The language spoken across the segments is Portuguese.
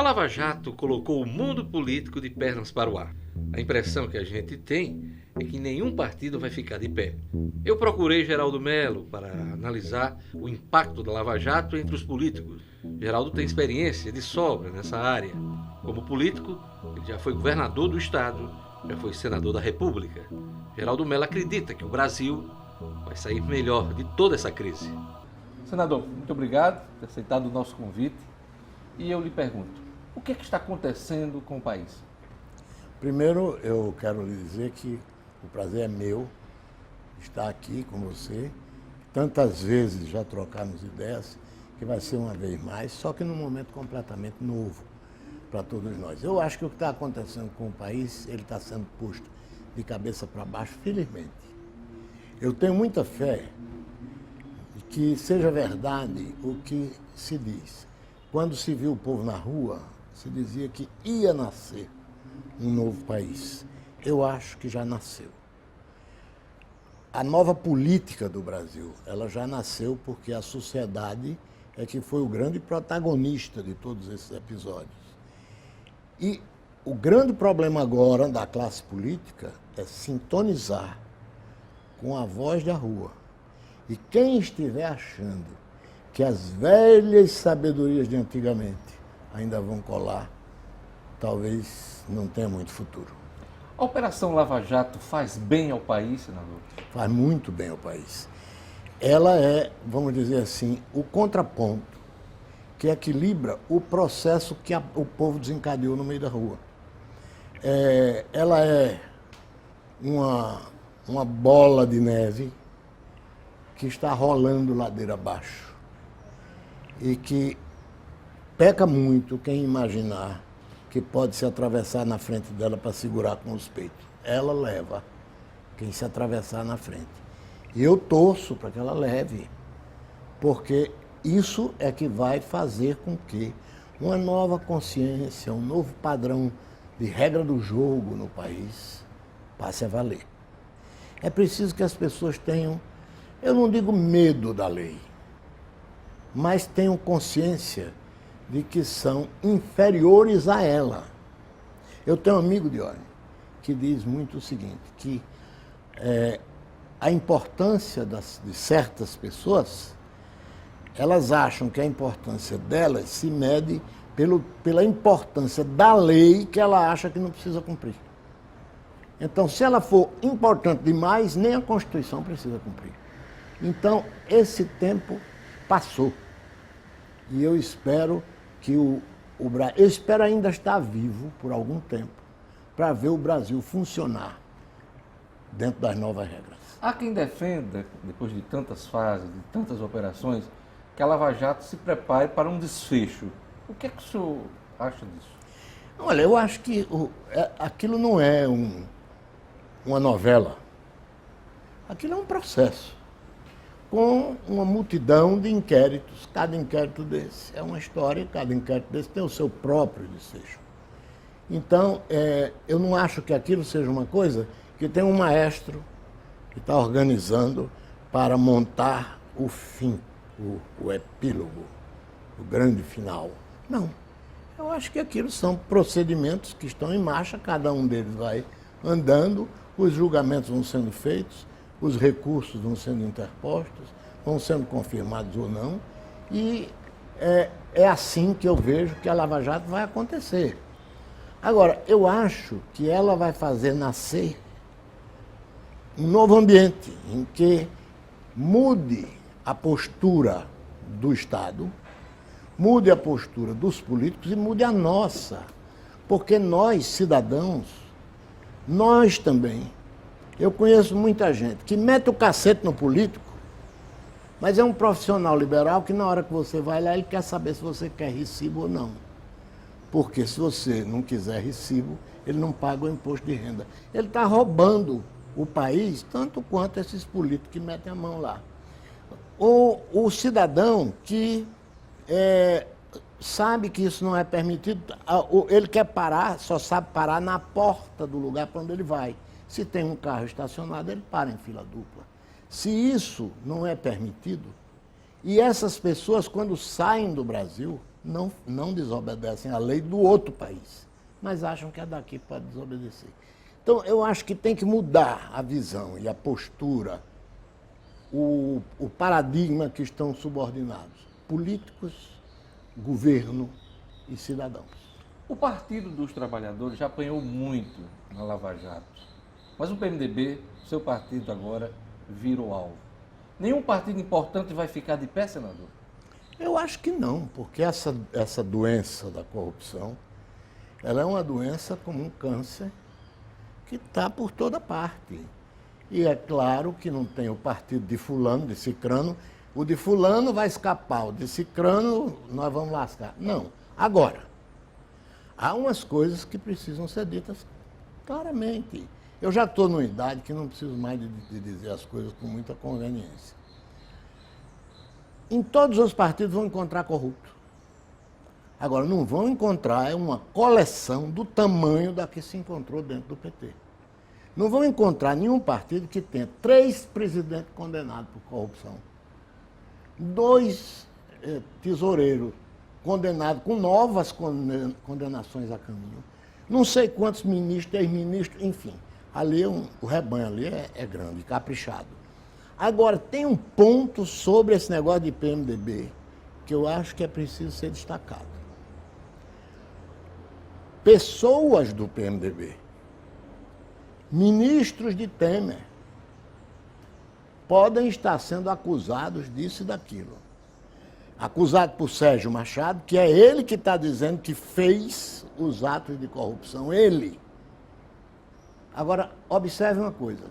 Lava Jato colocou o mundo político de pernas para o ar. A impressão que a gente tem é que nenhum partido vai ficar de pé. Eu procurei Geraldo Mello para analisar o impacto da Lava Jato entre os políticos. Geraldo tem experiência de sobra nessa área. Como político, ele já foi governador do estado, já foi senador da República. Geraldo Mello acredita que o Brasil vai sair melhor de toda essa crise. Senador, muito obrigado por ter aceitado o nosso convite. E eu lhe pergunto, o que está acontecendo com o país? Primeiro, eu quero lhe dizer que o prazer é meu estar aqui com você. Tantas vezes já trocamos ideias, que vai ser uma vez mais, só que num momento completamente novo para todos nós. Eu acho que o que está acontecendo com o país, ele está sendo posto de cabeça para baixo, felizmente. Eu tenho muita fé de que seja verdade o que se diz. Quando se viu o povo na rua, se dizia que ia nascer um novo país. Eu acho que já nasceu. A nova política do Brasil, ela já nasceu porque a sociedade é que foi o grande protagonista de todos esses episódios. E o grande problema agora da classe política é sintonizar com a voz da rua. E quem estiver achando que as velhas sabedorias de antigamente ainda vão colar, talvez não tenha muito futuro. A Operação Lava Jato faz bem ao país, senador? Faz muito bem ao país. Ela é, vamos dizer assim, o contraponto que equilibra o processo que o povo desencadeou no meio da rua. Ela é uma bola de neve que está rolando ladeira abaixo e que peca muito quem imaginar que pode se atravessar na frente dela para segurar com os peitos. Ela leva quem se atravessar na frente. E eu torço para que ela leve, porque isso é que vai fazer com que uma nova consciência, um novo padrão de regra do jogo no país passe a valer. É preciso que as pessoas tenham, eu não digo medo da lei, mas tenham consciência de que são inferiores a ela. Eu tenho um amigo, Diógenes, que diz muito o seguinte, que a importância de certas pessoas, elas acham que a importância delas se mede pela importância da lei que ela acha que não precisa cumprir. Então, se ela for importante demais, nem a Constituição precisa cumprir. Então, esse tempo passou. E eu espero que eu espero ainda estar vivo por algum tempo para ver o Brasil funcionar dentro das novas regras. Há quem defenda, depois de tantas fases, de tantas operações, que a Lava Jato se prepare para um desfecho. O que é que o senhor acha disso? Olha, eu acho que aquilo não é uma novela. Aquilo é um processo, com uma multidão de inquéritos. Cada inquérito desse é uma história, cada inquérito desse tem o seu próprio desfecho. Então, eu não acho que aquilo seja uma coisa que tem um maestro que está organizando para montar o fim, o epílogo, o grande final. Não. Eu acho que aquilo são procedimentos que estão em marcha, cada um deles vai andando, os julgamentos vão sendo feitos, os recursos vão sendo interpostos, vão sendo confirmados ou não, e é assim que eu vejo que a Lava Jato vai acontecer. Agora, eu acho que ela vai fazer nascer um novo ambiente em que mude a postura do Estado, mude a postura dos políticos e mude a nossa. Porque nós, cidadãos, nós também, eu conheço muita gente que mete o cacete no político, mas é um profissional liberal que na hora que você vai lá, ele quer saber se você quer recibo ou não. Porque se você não quiser recibo, ele não paga o imposto de renda. Ele está roubando o país tanto quanto esses políticos que metem a mão lá. O cidadão que sabe que isso não é permitido, ele quer parar, só sabe parar na porta do lugar para onde ele vai. Se tem um carro estacionado, ele para em fila dupla. Se isso não é permitido, e essas pessoas, quando saem do Brasil, não desobedecem à lei do outro país, mas acham que é daqui para desobedecer. Então, eu acho que tem que mudar a visão e a postura, o paradigma que estão subordinados: políticos, governo e cidadãos. O Partido dos Trabalhadores já apanhou muito na Lava Jato, mas o PMDB, seu partido agora, virou alvo. Nenhum partido importante vai ficar de pé, senador? Eu acho que não, porque essa doença da corrupção, ela é uma doença como um câncer que está por toda parte. E é claro que não tem o partido de fulano, de cicrano, o de fulano vai escapar, o de cicrano nós vamos lascar. Não. Agora, há umas coisas que precisam ser ditas claramente. Eu já estou numa idade que não preciso mais de dizer as coisas com muita conveniência. Em todos os partidos vão encontrar corrupto. Agora, não vão encontrar uma coleção do tamanho da que se encontrou dentro do PT. Não vão encontrar nenhum partido que tenha 3 presidentes condenados por corrupção, 2 tesoureiros condenados com novas condenações a caminho, não sei quantos ministros, ex-ministros, enfim. Ali o rebanho ali é grande, caprichado. Agora, tem um ponto sobre esse negócio de PMDB que eu acho que é preciso ser destacado. Pessoas do PMDB, ministros de Temer, podem estar sendo acusados disso e daquilo. Acusado por Sérgio Machado, que é ele que está dizendo que fez os atos de corrupção, ele. Agora, observe uma coisa,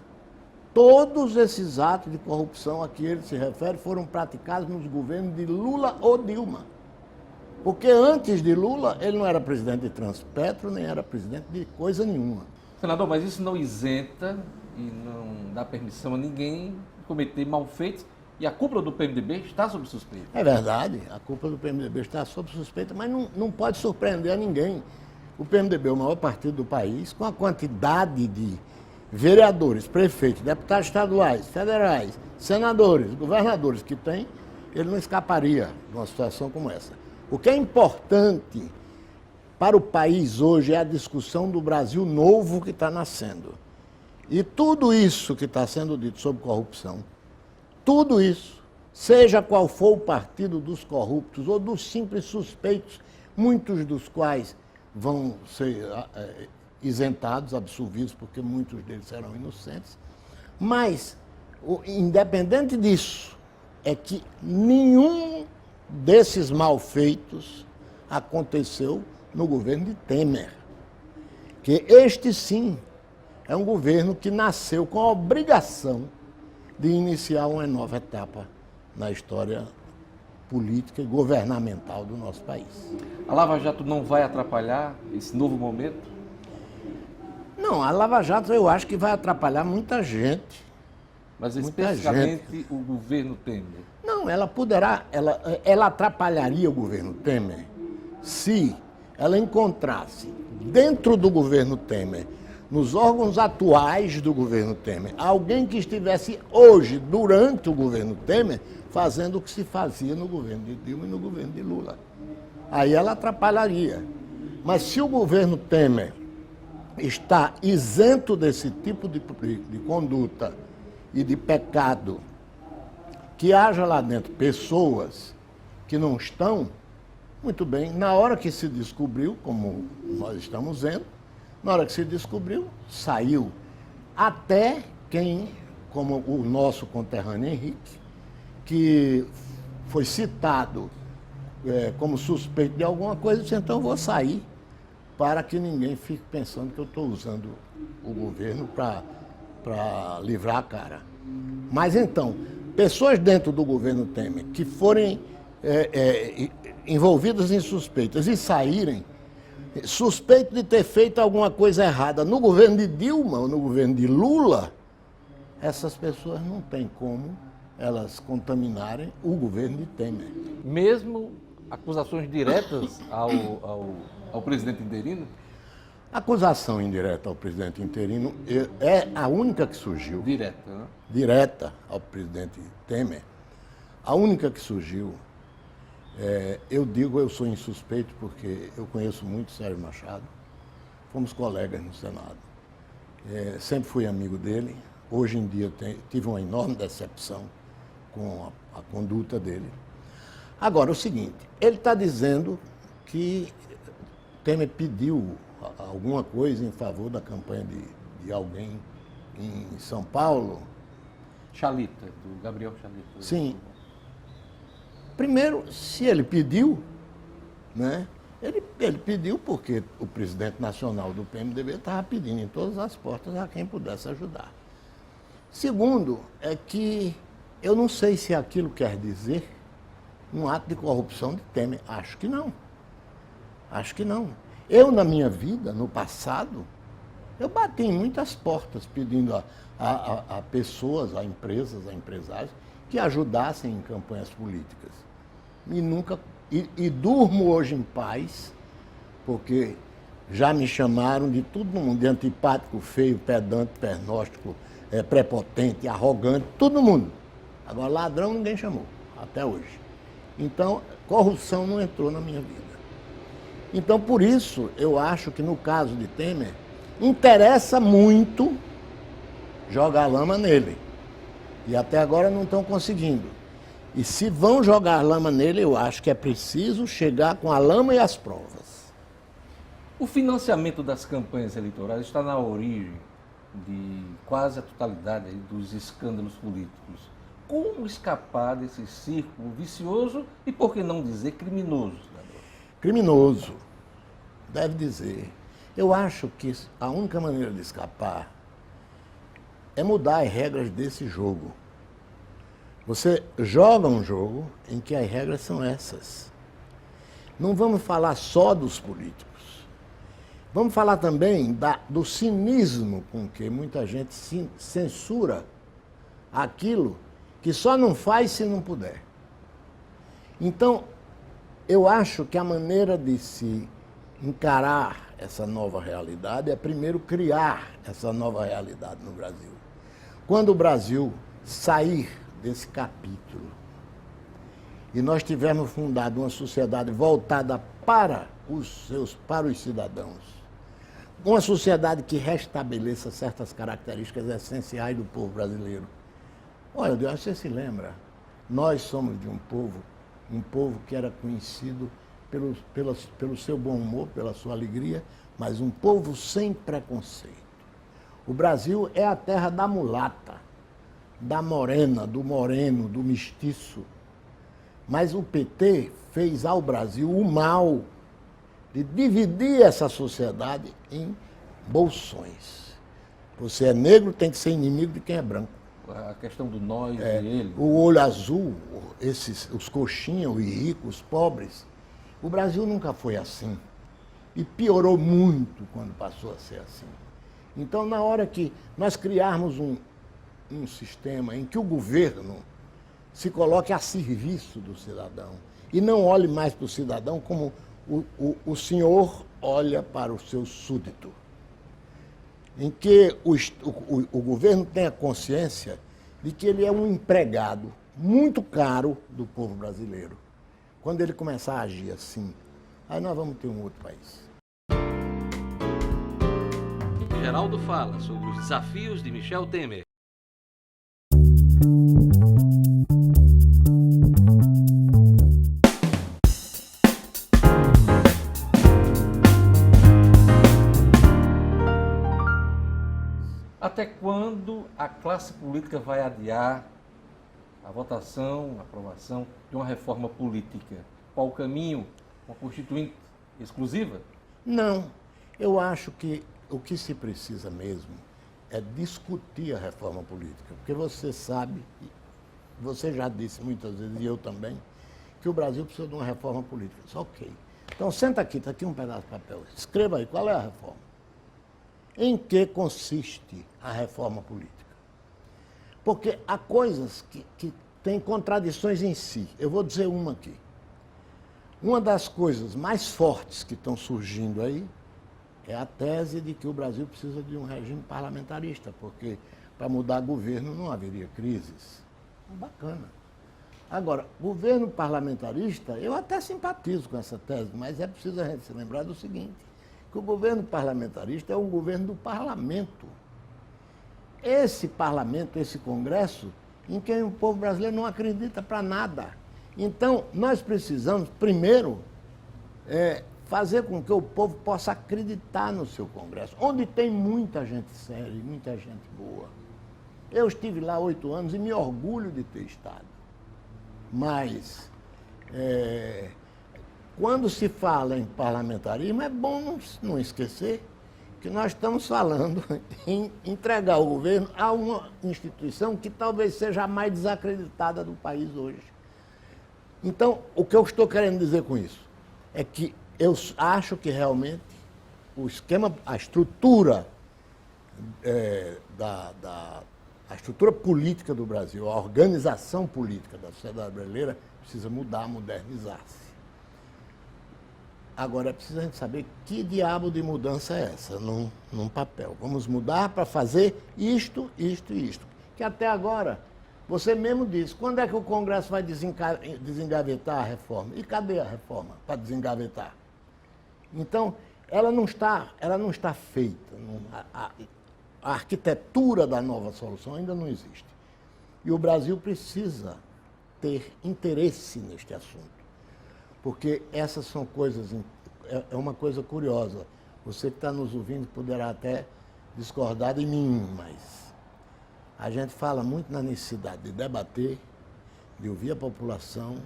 todos esses atos de corrupção a que ele se refere foram praticados nos governos de Lula ou Dilma. Porque antes de Lula, ele não era presidente de Transpetro, nem era presidente de coisa nenhuma. Senador, mas isso não isenta e não dá permissão a ninguém cometer malfeitos, e a cúpula do PMDB está sob suspeita. É verdade, a cúpula do PMDB está sob suspeita, mas não pode surpreender a ninguém. O PMDB é o maior partido do país, com a quantidade de vereadores, prefeitos, deputados estaduais, federais, senadores, governadores que tem, ele não escaparia de uma situação como essa. O que é importante para o país hoje é a discussão do Brasil novo que está nascendo. E tudo isso que está sendo dito sobre corrupção, tudo isso, seja qual for o partido dos corruptos ou dos simples suspeitos, muitos dos quais vão ser isentados, absolvidos, porque muitos deles serão inocentes, mas, independente disso, é que nenhum desses malfeitos aconteceu no governo de Temer. Que este, sim, é um governo que nasceu com a obrigação de iniciar uma nova etapa na história política e governamental do nosso país. A Lava Jato não vai atrapalhar esse novo momento? Não, a Lava Jato eu acho que vai atrapalhar muita gente. Mas especificamente o governo Temer? Não, ela atrapalharia o governo Temer se ela encontrasse dentro do governo Temer, nos órgãos atuais do governo Temer, alguém que estivesse hoje, durante o governo Temer, fazendo o que se fazia no governo de Dilma e no governo de Lula. Aí ela atrapalharia. Mas se o governo Temer está isento desse tipo de conduta e de pecado, que haja lá dentro pessoas que não estão, muito bem, na hora que se descobriu, como nós estamos vendo, na hora que se descobriu, saiu. Até quem, como o nosso conterrâneo Henrique, que foi citado como suspeito de alguma coisa, disse, então eu vou sair, para que ninguém fique pensando que eu estou usando o governo para livrar a cara. Mas então, pessoas dentro do governo Temer que forem envolvidas em suspeitas e saírem, suspeito de ter feito alguma coisa errada no governo de Dilma ou no governo de Lula, essas pessoas não têm como elas contaminarem o governo de Temer. Mesmo acusações diretas ao presidente interino? A acusação indireta ao presidente interino é a única que surgiu. Direta, né? Direta ao presidente Temer. A única que surgiu Eu digo, eu sou insuspeito porque eu conheço muito Sérgio Machado, fomos colegas no Senado. Sempre fui amigo dele, hoje em dia tive uma enorme decepção com a conduta dele. Agora, o seguinte, ele está dizendo que Temer pediu alguma coisa em favor da campanha de alguém em São Paulo. Chalita, do Gabriel Chalita. Sim. Primeiro, se ele pediu, né? Ele pediu porque o presidente nacional do PMDB estava pedindo em todas as portas a quem pudesse ajudar. Segundo, é que eu não sei se aquilo quer dizer um ato de corrupção de Temer. Acho que não. Acho que não. Eu, na minha vida, no passado, eu bati em muitas portas pedindo a pessoas, a empresas, a empresários, que ajudassem em campanhas políticas. E nunca... E durmo hoje em paz, porque já me chamaram de todo mundo, de antipático, feio, pedante, pernóstico, prepotente, arrogante, todo mundo. Agora, ladrão ninguém chamou, até hoje. Então, corrupção não entrou na minha vida. Então, por isso, eu acho que no caso de Temer, interessa muito jogar lama nele. E até agora não estão conseguindo. E se vão jogar lama nele, eu acho que é preciso chegar com a lama e as provas. O financiamento das campanhas eleitorais está na origem de quase a totalidade dos escândalos políticos. Como escapar desse círculo vicioso e, por que não dizer, criminoso? Criminoso, deve dizer. Eu acho que a única maneira de escapar é mudar as regras desse jogo. Você joga um jogo em que as regras são essas. Não vamos falar só dos políticos. Vamos falar também do cinismo com que muita gente censura aquilo que só não faz se não puder. Então, eu acho que a maneira de se encarar essa nova realidade é primeiro criar essa nova realidade no Brasil. Quando o Brasil sair desse capítulo e nós tivermos fundado uma sociedade voltada para os cidadãos, uma sociedade que restabeleça certas características essenciais do povo brasileiro. Olha, Deus, você se lembra? Nós somos de um povo que era conhecido pelo seu bom humor, pela sua alegria, mas um povo sem preconceito. O Brasil é a terra da mulata, da morena, do moreno, do mestiço. Mas o PT fez ao Brasil o mal de dividir essa sociedade em bolsões. Você é negro, tem que ser inimigo de quem é branco. A questão do nós e ele. O olho azul, os coxinhas, os ricos, os pobres. O Brasil nunca foi assim. E piorou muito quando passou a ser assim. Então, na hora que nós criarmos um sistema em que o governo se coloque a serviço do cidadão e não olhe mais para o cidadão como o senhor olha para o seu súdito, em que o governo tenha consciência de que ele é um empregado muito caro do povo brasileiro. Quando ele começar a agir assim, aí nós vamos ter um outro país. Geraldo fala sobre os desafios de Michel Temer. Até quando a classe política vai adiar a votação, a aprovação de uma reforma política? Qual o caminho? Uma constituinte exclusiva? Não. Eu acho que o que se precisa mesmo é discutir a reforma política. Porque você sabe, você já disse muitas vezes, e eu também, que o Brasil precisa de uma reforma política. Só ok. Então, senta aqui, está aqui um pedaço de papel. Escreva aí, qual é a reforma? Em que consiste a reforma política? Porque há coisas que têm contradições em si. Eu vou dizer uma aqui. Uma das coisas mais fortes que estão surgindo aí é a tese de que o Brasil precisa de um regime parlamentarista, porque para mudar governo não haveria crises. Bacana. Agora, governo parlamentarista, eu até simpatizo com essa tese, mas é preciso a gente se lembrar do seguinte, que o governo parlamentarista é um governo do parlamento. Esse parlamento, esse Congresso, em quem o povo brasileiro não acredita para nada. Então, nós precisamos, primeiro, fazer com que o povo possa acreditar no seu Congresso, onde tem muita gente séria e muita gente boa. Eu estive lá 8 anos e me orgulho de ter estado. Mas, quando se fala em parlamentarismo, é bom não esquecer que nós estamos falando em entregar o governo a uma instituição que talvez seja a mais desacreditada do país hoje. Então, o que eu estou querendo dizer com isso é que eu acho que realmente o esquema, a estrutura a estrutura política do Brasil, a organização política da sociedade brasileira precisa mudar, modernizar-se. Agora, é preciso a gente saber que diabo de mudança é essa num papel. Vamos mudar para fazer isto, isto e isto. Que até agora, você mesmo disse, quando é que o Congresso vai desengavetar a reforma? E cadê a reforma para desengavetar? Então, ela não está feita. A arquitetura da nova solução ainda não existe. E o Brasil precisa ter interesse neste assunto. Porque essas são coisas, é uma coisa curiosa. Você que está nos ouvindo poderá até discordar de mim, mas a gente fala muito na necessidade de debater, de ouvir a população,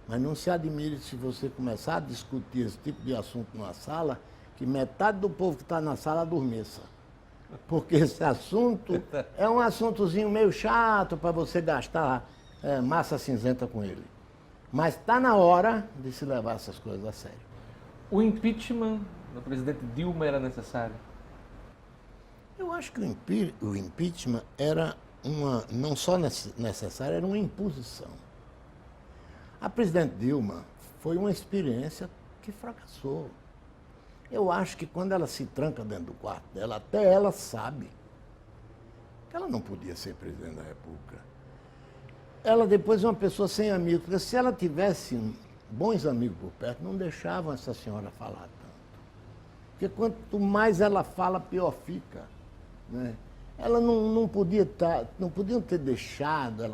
mas não se admire se você começar a discutir esse tipo de assunto numa sala, que metade do povo que está na sala adormeça. Porque esse assunto é um assuntozinho meio chato para você gastar massa cinzenta com ele. Mas está na hora de se levar essas coisas a sério. O impeachment do presidente Dilma era necessário? Eu acho que o impeachment era não só necessário, era uma imposição. A presidente Dilma foi uma experiência que fracassou. Eu acho que quando ela se tranca dentro do quarto dela, até ela sabe que ela não podia ser presidente da República. Ela depois é uma pessoa sem amigos, porque se ela tivesse bons amigos por perto, não deixavam essa senhora falar tanto. Porque quanto mais ela fala, pior fica. Né? Ela não podiam ter deixado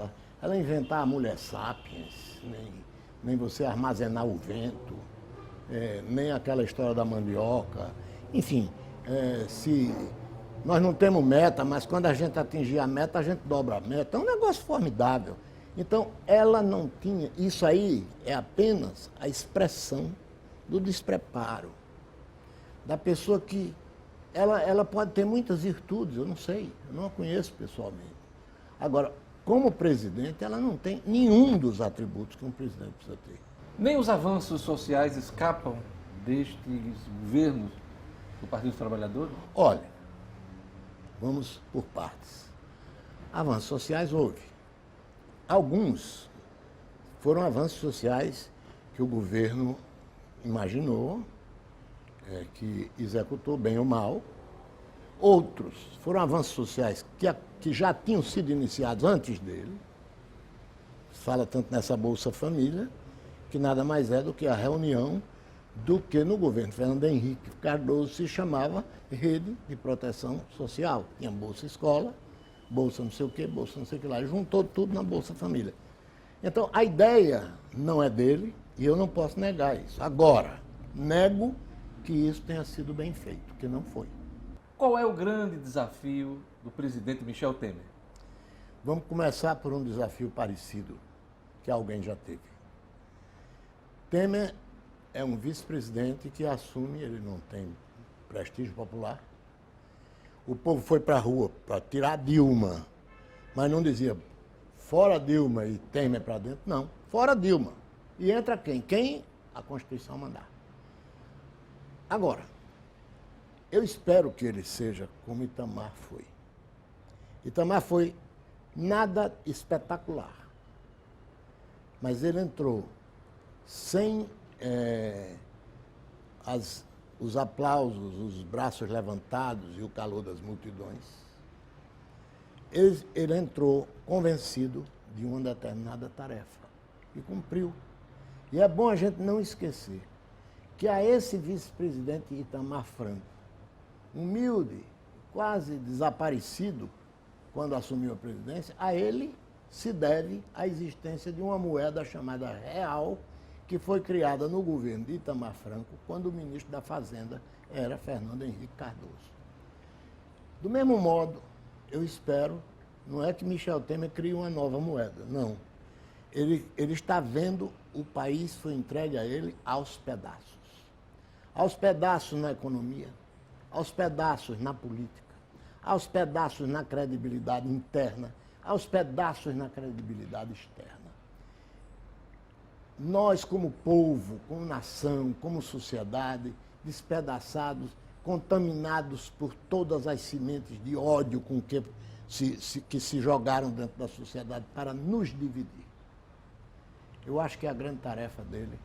ela inventar a mulher sapiens, nem você armazenar o vento, nem aquela história da mandioca. Enfim, se nós não temos meta, mas quando a gente atingir a meta, a gente dobra a meta. É um negócio formidável. Então, ela não tinha... Isso aí é apenas a expressão do despreparo. Da pessoa que... Ela pode ter muitas virtudes, eu não sei, eu não a conheço pessoalmente. Agora, como presidente, ela não tem nenhum dos atributos que um presidente precisa ter. Nem os avanços sociais escapam destes governos do Partido dos Trabalhadores? Olha, vamos por partes. Avanços sociais houve. Alguns foram avanços sociais que o governo imaginou, que executou bem ou mal. Outros foram avanços sociais que já tinham sido iniciados antes dele. Fala tanto nessa Bolsa Família, que nada mais é do que a reunião do que no governo Fernando Henrique Cardoso se chamava Rede de Proteção Social. Tinha Bolsa Escola, Bolsa não sei o quê, Bolsa não sei o que lá. Ele juntou tudo na Bolsa Família. Então, a ideia não é dele e eu não posso negar isso. Agora, nego que isso tenha sido bem feito, que não foi. Qual é o grande desafio do presidente Michel Temer? Vamos começar por um desafio parecido, que alguém já teve. Temer é um vice-presidente que assume, ele não tem prestígio popular. O povo foi para a rua para tirar Dilma, mas não dizia fora Dilma e Temer para dentro, não, fora Dilma. E entra quem? Quem a Constituição mandar. Agora, eu espero que ele seja como Itamar foi. Itamar foi nada espetacular, mas ele entrou sem os aplausos, os braços levantados e o calor das multidões. Ele entrou convencido de uma determinada tarefa. e cumpriu. E é bom a gente não esquecer que a esse vice-presidente Itamar Franco, humilde, quase desaparecido quando assumiu a presidência, a ele se deve a existência de uma moeda chamada real, que foi criada no governo de Itamar Franco, quando o ministro da Fazenda era Fernando Henrique Cardoso. Do mesmo modo, eu espero, não é que Michel Temer crie uma nova moeda, não. Ele está vendo o país foi entregue a ele aos pedaços. Aos pedaços na economia, aos pedaços na política, aos pedaços na credibilidade interna, aos pedaços na credibilidade externa. Nós, como povo, como nação, como sociedade, despedaçados, contaminados por todas as sementes de ódio com que se jogaram dentro da sociedade para nos dividir. Eu acho que a grande tarefa dele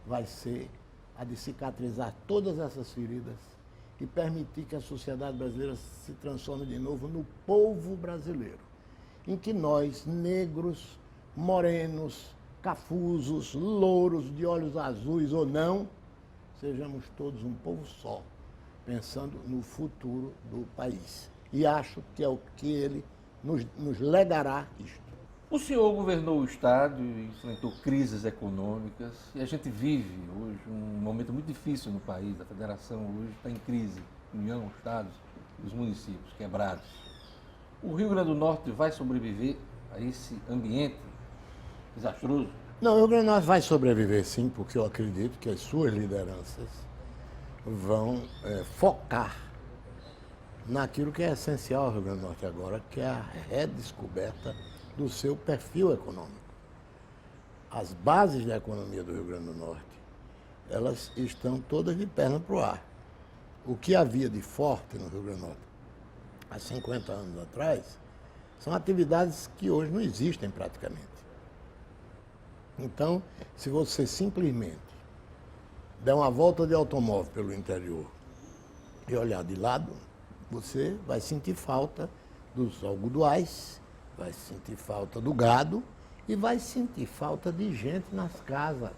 vai ser a de cicatrizar todas essas feridas e permitir que a sociedade brasileira se transforme de novo no povo brasileiro, em que nós, negros, morenos, cafusos, louros, de olhos azuis ou não, sejamos todos um povo só, pensando no futuro do país. E acho que é o que ele nos legará isto. O senhor governou o Estado e enfrentou crises econômicas e a gente vive hoje um momento muito difícil no país. A federação hoje está em crise, União, Estados e os municípios quebrados. O Rio Grande do Norte vai sobreviver a esse ambiente desastroso? Não, o Rio Grande do Norte vai sobreviver sim, porque eu acredito que as suas lideranças vão focar naquilo que é essencial ao Rio Grande do Norte agora, que é a redescoberta do seu perfil econômico. As bases da economia do Rio Grande do Norte, elas estão todas de perna para o ar. O que havia de forte no Rio Grande do Norte há 50 anos atrás são atividades que hoje não existem praticamente. Então, se você simplesmente der uma volta de automóvel pelo interior e olhar de lado, você vai sentir falta dos algodoais, vai sentir falta do gado e vai sentir falta de gente nas casas.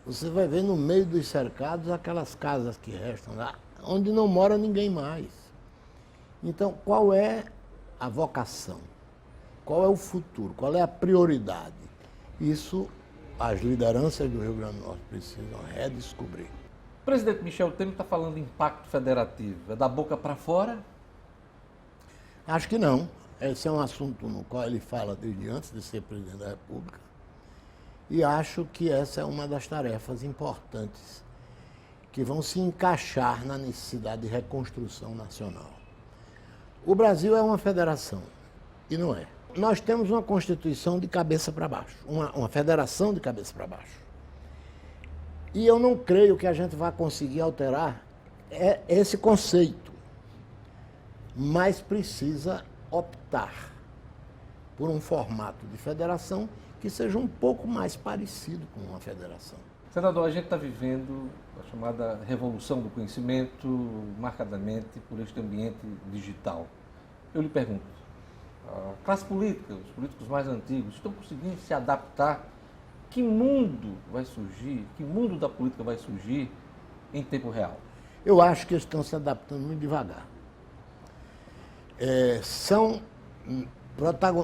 Você vai ver no meio dos cercados aquelas casas que restam lá, onde não mora ninguém mais. Então, qual é a vocação? Qual é o futuro? Qual é a prioridade? Isso as lideranças do Rio Grande do Norte precisam redescobrir. O presidente Michel Temer está falando de impacto federativo. É da boca para fora? Acho que não. Esse é um assunto no qual ele fala desde antes de ser presidente da República. E acho que essa é uma das tarefas importantes que vão se encaixar na necessidade de reconstrução nacional. O Brasil é uma federação, e não é. Nós temos uma Constituição de cabeça para baixo, uma federação de cabeça para baixo. E eu não creio que a gente vá conseguir alterar esse conceito, mas precisa optar por um formato de federação que seja um pouco mais parecido com uma federação. Senador, a gente está vivendo a chamada revolução do conhecimento, marcadamente por este ambiente digital. Eu lhe pergunto, a classe política, os políticos mais antigos, estão conseguindo se adaptar? Que mundo vai surgir, que mundo da política vai surgir em tempo real? Eu acho que eles estão se adaptando muito devagar. São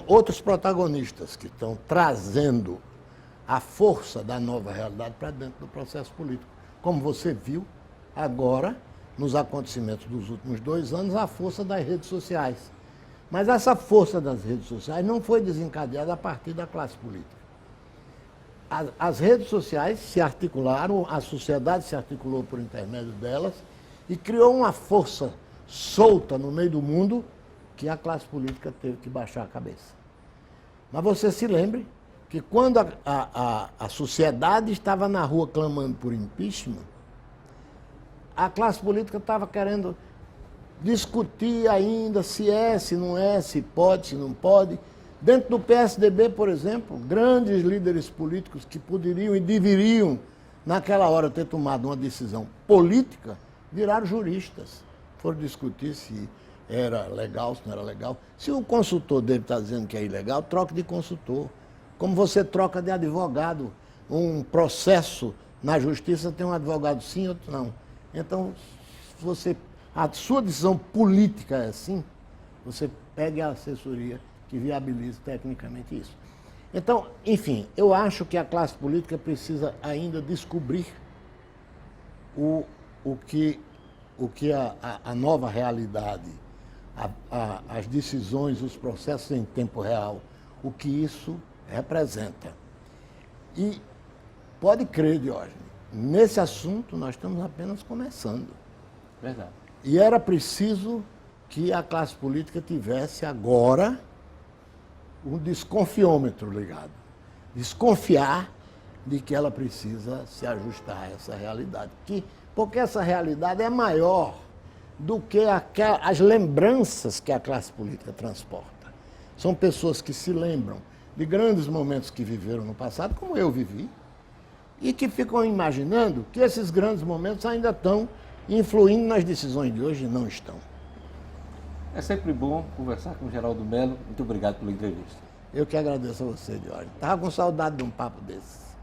outros protagonistas que estão trazendo a força da nova realidade para dentro do processo político. Como você viu agora, nos acontecimentos dos últimos 2 anos, a força das redes sociais. Mas essa força das redes sociais não foi desencadeada a partir da classe política. As redes sociais se articularam, a sociedade se articulou por intermédio delas e criou uma força solta no meio do mundo que a classe política teve que baixar a cabeça. Mas você se lembre que quando a sociedade estava na rua clamando por impeachment, a classe política estava querendo discutir ainda se é, se não é, se pode, se não pode. Dentro do PSDB, por exemplo, grandes líderes políticos que poderiam e deveriam, naquela hora, ter tomado uma decisão política, viraram juristas. Foram discutir se era legal, se não era legal. Se o consultor dele está dizendo que é ilegal, troque de consultor. Como você troca de advogado. Um processo na justiça tem um advogado sim, outro não. Então, a sua decisão política é assim, você pegue a assessoria que viabilize tecnicamente isso. Então, enfim, eu acho que a classe política precisa ainda descobrir o que a nova realidade, as decisões, os processos em tempo real, o que isso representa. E pode crer, Diógenes, nesse assunto nós estamos apenas começando. Verdade. E era preciso que a classe política tivesse agora um desconfiômetro ligado. Desconfiar de que ela precisa se ajustar a essa realidade. Porque essa realidade é maior do que as lembranças que a classe política transporta. São pessoas que se lembram de grandes momentos que viveram no passado, como eu vivi, e que ficam imaginando que esses grandes momentos ainda estão influindo nas decisões de hoje e não estão. É sempre bom conversar com o Geraldo Mello. Muito obrigado pela entrevista. Eu que agradeço a você, Diógenes. Estava com saudade de um papo desse.